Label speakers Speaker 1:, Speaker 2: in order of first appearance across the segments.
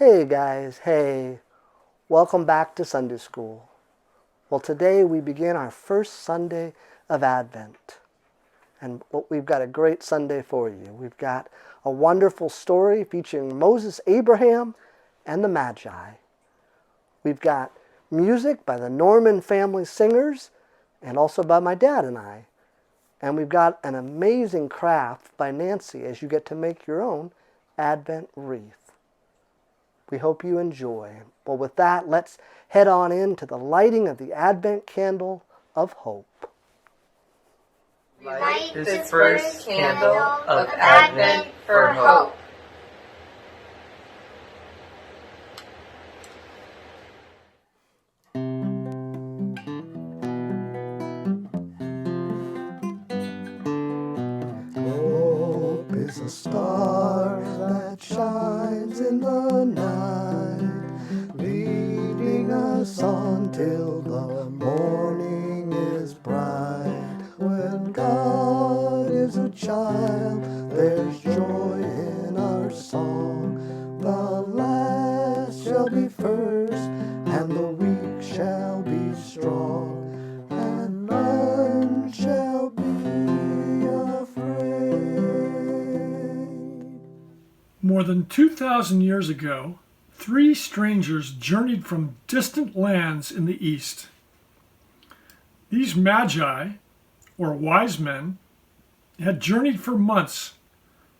Speaker 1: Hey guys, hey, welcome back to Sunday School. Well, today we begin our first Sunday of Advent. And we've got a great Sunday for you. We've got a wonderful story featuring Moses, Abraham, and the Magi. We've got music by the Norman Family Singers and also by my dad and I. And we've got an amazing craft by Nancy as you get to make your own Advent wreath. We hope you enjoy. Well, with that, let's head on into the lighting of the Advent candle of hope.
Speaker 2: Light this first candle of Advent for hope.
Speaker 1: Hope is a star that shines in the night, leading us on till the morning is bright. When God is a child, there's joy in our song. The last shall be first, and the weak shall be strong, and none shall be afraid.
Speaker 3: More than 2,000 years ago, three strangers journeyed from distant lands in the east. These Magi, or wise men, had journeyed for months,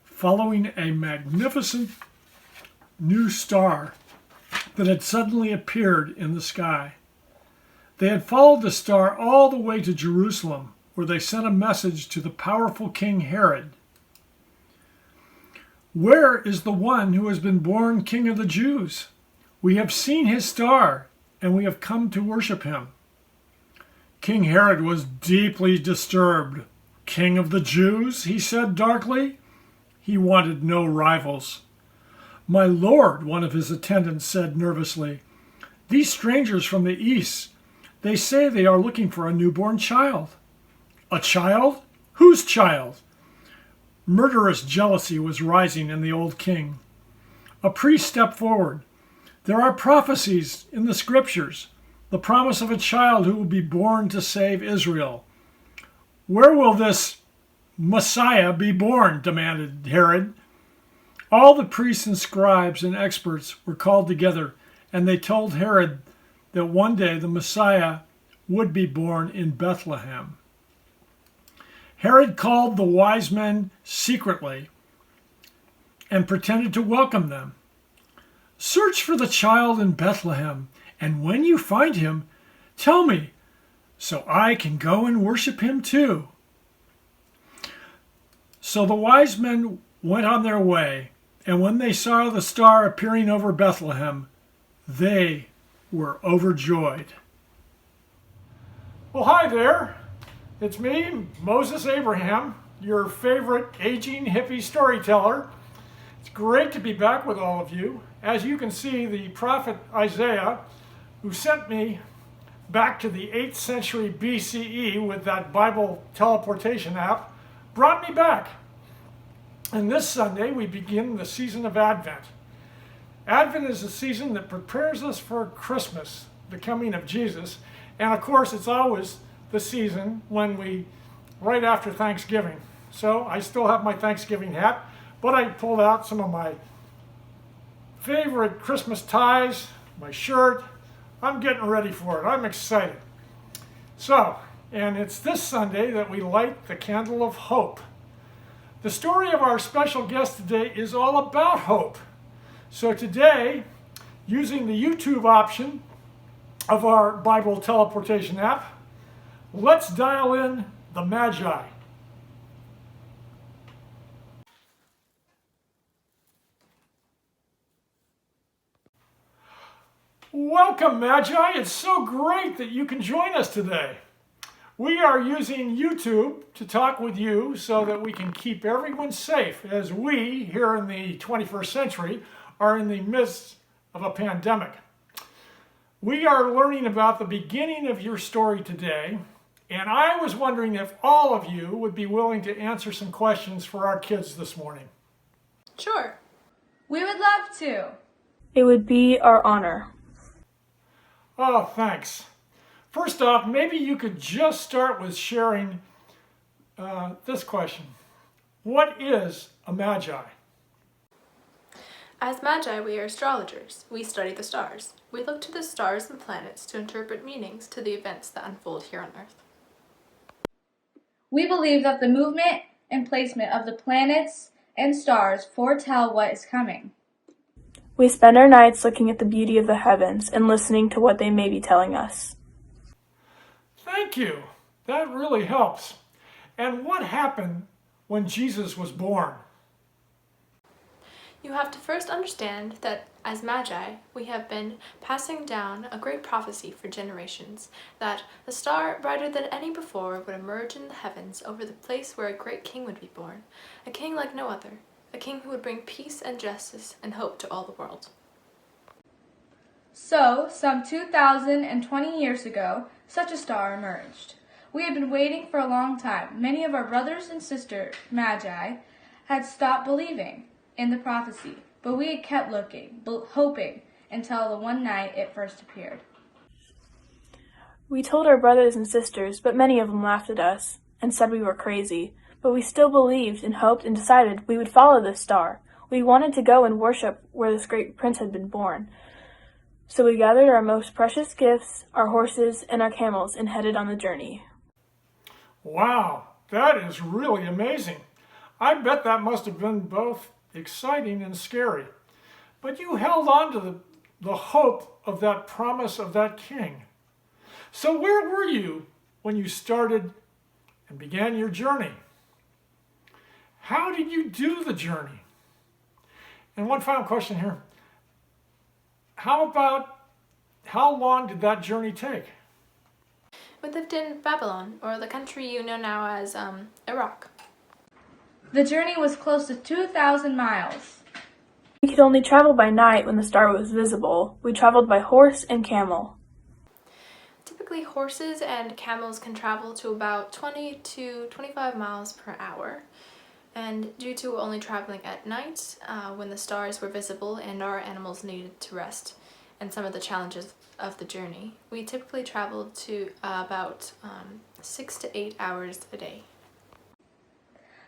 Speaker 3: following a magnificent new star that had suddenly appeared in the sky. They had followed the star all the way to Jerusalem, where they sent a message to the powerful King Herod. "Where is the one who has been born King of the Jews? We have seen his star, and we have come to worship him." King Herod was deeply disturbed. "King of the Jews?" he said darkly. He wanted no rivals. "My lord," one of his attendants said nervously, "these strangers from the east, they say they are looking for a newborn child." "A child? Whose child?" Murderous jealousy was rising in the old king. A priest stepped forward. "There are prophecies in the scriptures, the promise of a child who will be born to save Israel." "Where will this Messiah be born?" demanded Herod. All the priests and scribes and experts were called together, and they told Herod that one day the Messiah would be born in Bethlehem. Herod called the wise men secretly and pretended to welcome them. "Search for the child in Bethlehem, and when you find him, tell me, so I can go and worship him too." So the wise men went on their way, and when they saw the star appearing over Bethlehem, they were overjoyed. Well, hi there. It's me, Moses Abraham, your favorite aging hippie storyteller. It's great to be back with all of you. As you can see, the prophet Isaiah, who sent me back to the 8th century BCE with that Bible teleportation app, brought me back. And this Sunday, we begin the season of Advent. Advent is a season that prepares us for Christmas, the coming of Jesus. And of course, it's always the season when right after Thanksgiving. So I still have my Thanksgiving hat, but I pulled out some of my favorite Christmas ties, my shirt. I'm getting ready for it. I'm excited. So, and it's this Sunday that we light the candle of hope. The story of our special guest today is all about hope. So today, using the YouTube option of our Bible teleportation app, let's dial in the Magi. Welcome, Magi. It's so great that you can join us today. We are using YouTube to talk with you so that we can keep everyone safe as we, here in the 21st century, are in the midst of a pandemic. We are learning about the beginning of your story today, and I was wondering if all of you would be willing to answer some questions for our kids this morning.
Speaker 4: Sure. We would love to. It would be our honor.
Speaker 3: Oh, thanks. First off, maybe you could just start with sharing this question. What is a Magi?
Speaker 5: As Magi, we are astrologers. We study the stars. We look to the stars and planets to interpret meanings to the events that unfold here on Earth.
Speaker 6: We believe that the movement and placement of the planets and stars foretell what is coming.
Speaker 4: We spend our nights looking at the beauty of the heavens and listening to what they may be telling us.
Speaker 3: Thank you. That really helps. And what happened when Jesus was born?
Speaker 5: You have to first understand that as Magi, we have been passing down a great prophecy for generations, that a star brighter than any before would emerge in the heavens over the place where a great king would be born, a king like no other, a king who would bring peace and justice and hope to all the world.
Speaker 6: So, some 2,020 years ago, such a star emerged. We had been waiting for a long time. Many of our brothers and sisters, Magi, had stopped believing in the prophecy, but we had kept looking, hoping, until the one night it first appeared.
Speaker 4: We told our brothers and sisters, but many of them laughed at us and said we were crazy. But we still believed and hoped and decided we would follow this star. We wanted to go and worship where this great prince had been born. So we gathered our most precious gifts, our horses, and our camels, and headed on the journey.
Speaker 3: Wow, that is really amazing. I bet that must have been both exciting and scary. But you held on to the hope of that promise of that king. So where were you when you started and began your journey? How did you do the journey? And one final question here. How long did that journey take?
Speaker 5: We lived in Babylon, or the country you know now as Iraq.
Speaker 6: The journey was close to 2,000 miles.
Speaker 4: We could only travel by night when the star was visible. We traveled by horse and camel.
Speaker 5: Typically, horses and camels can travel to about 20 to 25 miles per hour. And due to only traveling at night, when the stars were visible and our animals needed to rest, and some of the challenges of the journey, we typically traveled to about 6 to 8 hours a day.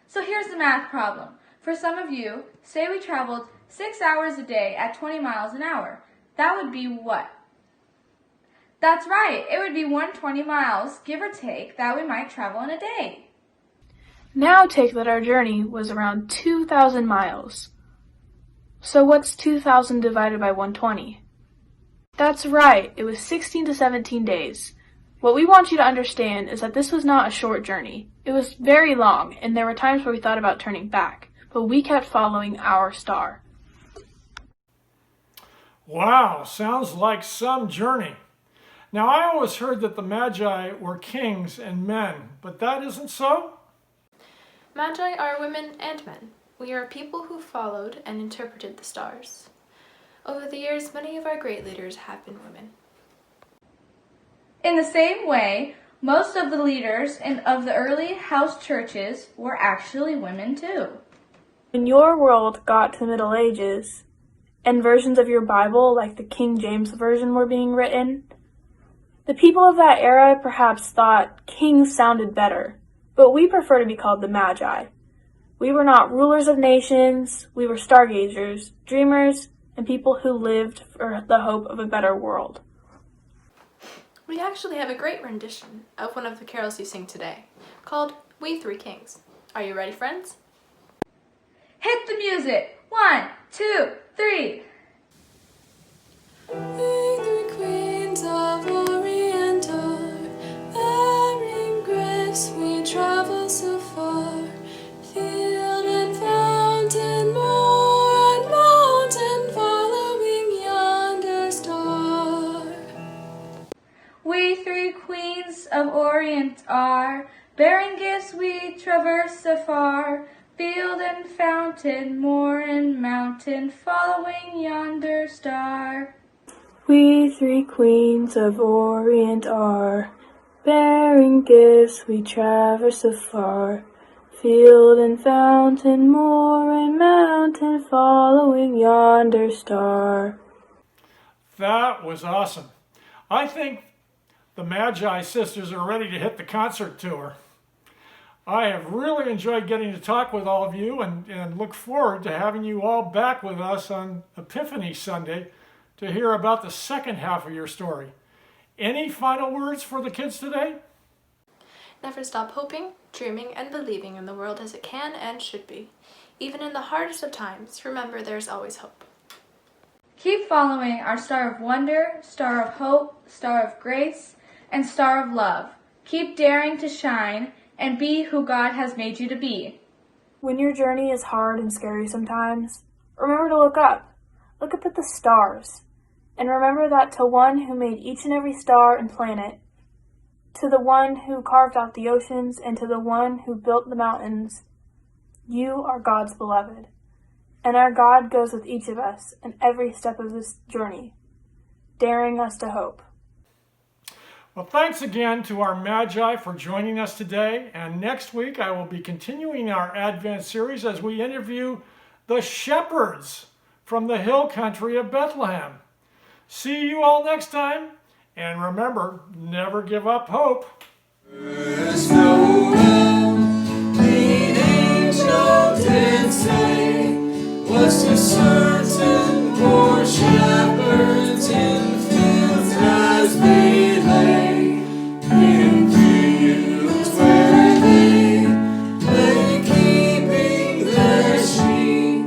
Speaker 6: So here's the math problem. For some of you, say we traveled 6 hours a day at 20 miles an hour. That would be what? That's right, it would be 120 miles, give or take, that we might travel in a day.
Speaker 4: Now take that our journey was around 2,000 miles. So what's 2,000 divided by 120? That's right, it was 16 to 17 days. What we want you to understand is that this was not a short journey. It was very long, and there were times where we thought about turning back, but we kept following our star.
Speaker 3: Wow, sounds like some journey. Now, I always heard that the Magi were kings and men, but that isn't so?
Speaker 5: Magi are women and men. We are people who followed and interpreted the stars. Over the years, many of our great leaders have been women.
Speaker 6: In the same way, most of the leaders of the early house churches were actually women too.
Speaker 4: When your world got to the Middle Ages, and versions of your Bible, like the King James Version, were being written, the people of that era perhaps thought kings sounded better, but we prefer to be called the Magi. We were not rulers of nations, we were stargazers, dreamers, and people who lived for the hope of a better world.
Speaker 5: We actually have a great rendition of one of the carols you sing today, called We Three Kings. Are you ready, friends?
Speaker 6: Hit the music! 1, 2, 3.
Speaker 7: We three queens of Orient are, bearing gifts we travel so far, field and fountain, moor and mountain, following yonder star.
Speaker 6: We three queens of Orient are, bearing gifts we traverse afar, field and fountain, moor and mountain, following yonder star.
Speaker 4: We three queens of Orient are, bearing gifts we traverse afar, field and fountain, moor and mountain, following yonder star.
Speaker 3: That was awesome. I think the Magi sisters are ready to hit the concert tour. I have really enjoyed getting to talk with all of you and look forward to having you all back with us on Epiphany Sunday to hear about the second half of your story. Any final words for the kids today?
Speaker 5: Never stop hoping, dreaming, and believing in the world as it can and should be. Even in the hardest of times, remember there's always hope.
Speaker 6: Keep following our Star of Wonder, Star of Hope, Star of Grace, and Star of Love. Keep daring to shine and be who God has made you to be.
Speaker 4: When your journey is hard and scary sometimes, remember to look up. Look up at the stars. And remember that to one who made each and every star and planet, to the one who carved out the oceans, and to the one who built the mountains, you are God's beloved. And our God goes with each of us in every step of this journey, daring us to hope.
Speaker 3: Well, thanks again to our Magi for joining us today. And next week I will be continuing our Advent series as we interview the shepherds from the hill country of Bethlehem. See you all next time. And remember, never give up hope.
Speaker 7: First Noel, the angel did say, was to certain poor shepherds in fields as they lay. In fields where they lay keeping their sheep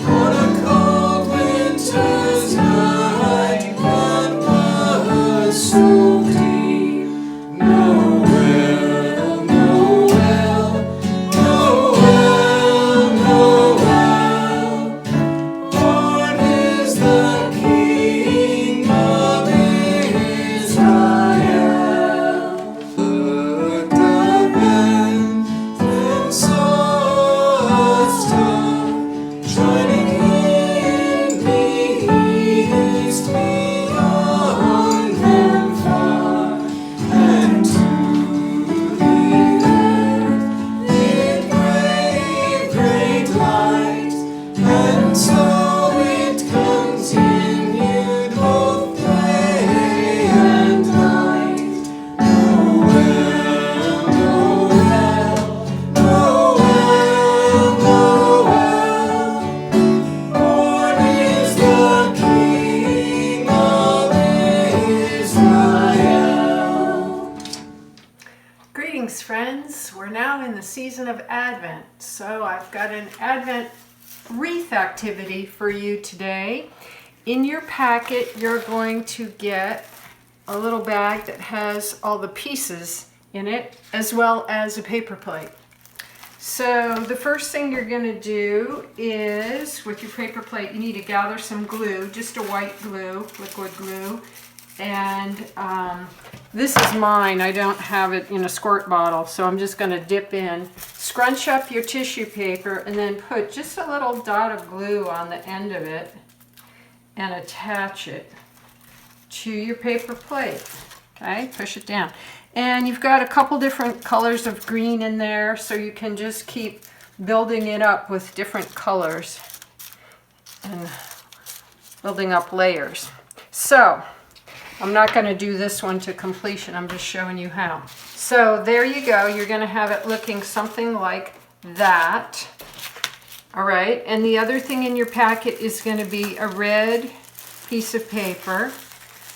Speaker 7: on a cold winter's night that was so deep. Noel, Noel, Noel, Noel, born is the King of Israel. Looked up and saw a star shining in the east beyond them far, and to the earth it gave great light, and so it continued both day and night. Noel, Noel, Noel, Noel, born is the King of Israel.
Speaker 8: Greetings, friends. We're now in the season of Advent, so I've got an Advent wreath activity for you today. In your packet, you're going to get a little bag that has all the pieces in it, as well as a paper plate. So the first thing you're going to do is, with your paper plate, you need to gather some glue, just a white glue, liquid glue. And this is mine. I don't have it in a squirt bottle, so I'm just going to dip in. Scrunch up your tissue paper and then put just a little dot of glue on the end of it and attach it to your paper plate. Okay, push it down. And you've got a couple different colors of green in there, so you can just keep building it up with different colors and building up layers. So I'm not going to do this one to completion. I'm just showing you how. So there you go. You're going to have it looking something like that. All right. And the other thing in your packet is going to be a red piece of paper.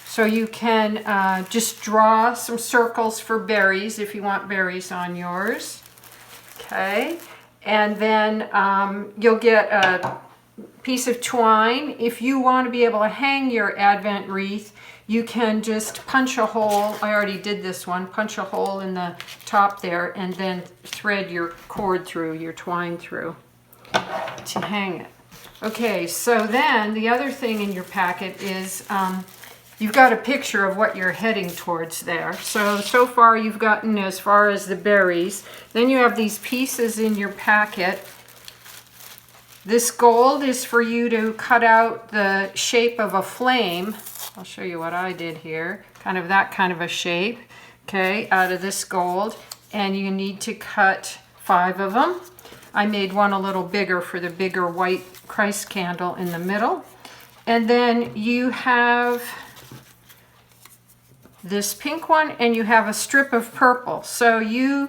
Speaker 8: So you can just draw some circles for berries if you want berries on yours. Okay. And then you'll get a piece of twine. If you want to be able to hang your Advent wreath, you can just punch a hole. I already did this one. Punch a hole in the top there and then thread your cord through, your twine through to hang it. Okay, so then the other thing in your packet is you've got a picture of what you're heading towards there. So far you've gotten as far as the berries. Then you have these pieces in your packet. This gold is for you to cut out the shape of a flame. I'll show you what I did here. Kind of that kind of a shape, okay, out of this gold. And you need to cut 5 of them. I made one a little bigger for the bigger white Christ candle in the middle. And then you have this pink one, and you have a strip of purple. So you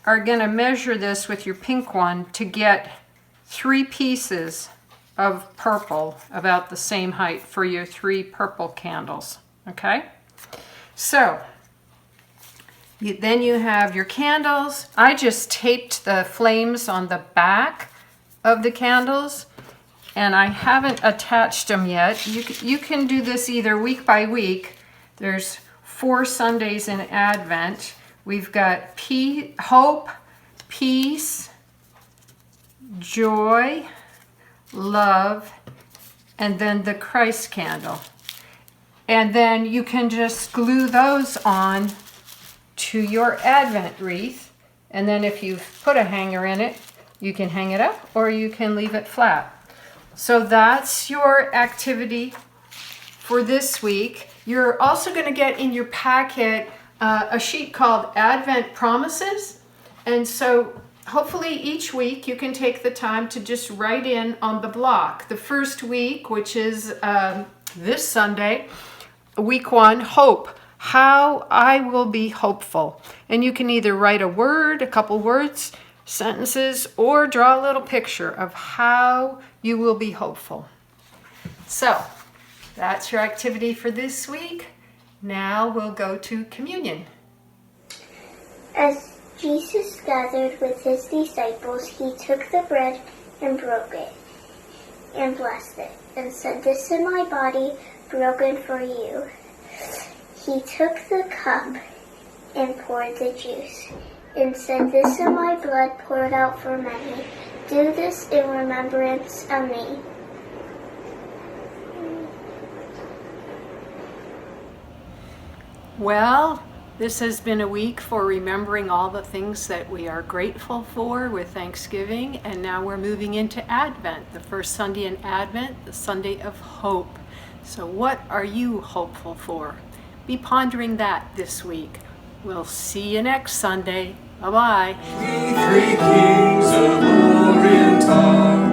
Speaker 8: are going to measure this with your pink one to get 3 pieces of purple about the same height for your 3 purple candles. Okay? So then you have your candles. I just taped the flames on the back of the candles, and I haven't attached them yet. You can do this either week by week. There's 4 Sundays in Advent. We've got hope, peace, joy, love, and then the Christ candle. And then you can just glue those on to your Advent wreath. And then if you've put a hanger in it, you can hang it up or you can leave it flat. So that's your activity for this week. You're also going to get in your packet a sheet called Advent Promises. And so hopefully each week you can take the time to just write in on the block. The first week, which is this Sunday, week 1, hope. How I will be hopeful. And you can either write a word, a couple words, sentences, or draw a little picture of how you will be hopeful. So that's your activity for this week. Now we'll go to communion.
Speaker 9: As Jesus gathered with his disciples, he took the bread and broke it and blessed it and said, "This is my body broken for you." He took the cup and poured the juice and said, "This is my blood poured out for many. Do this in remembrance of me."
Speaker 8: Well, this has been a week for remembering all the things that we are grateful for with Thanksgiving, and now we're moving into Advent, the first Sunday in Advent, the Sunday of hope. So what are you hopeful for? Be pondering that this week. We'll see you next Sunday. Bye-bye.
Speaker 7: We 3 kings of Orient are.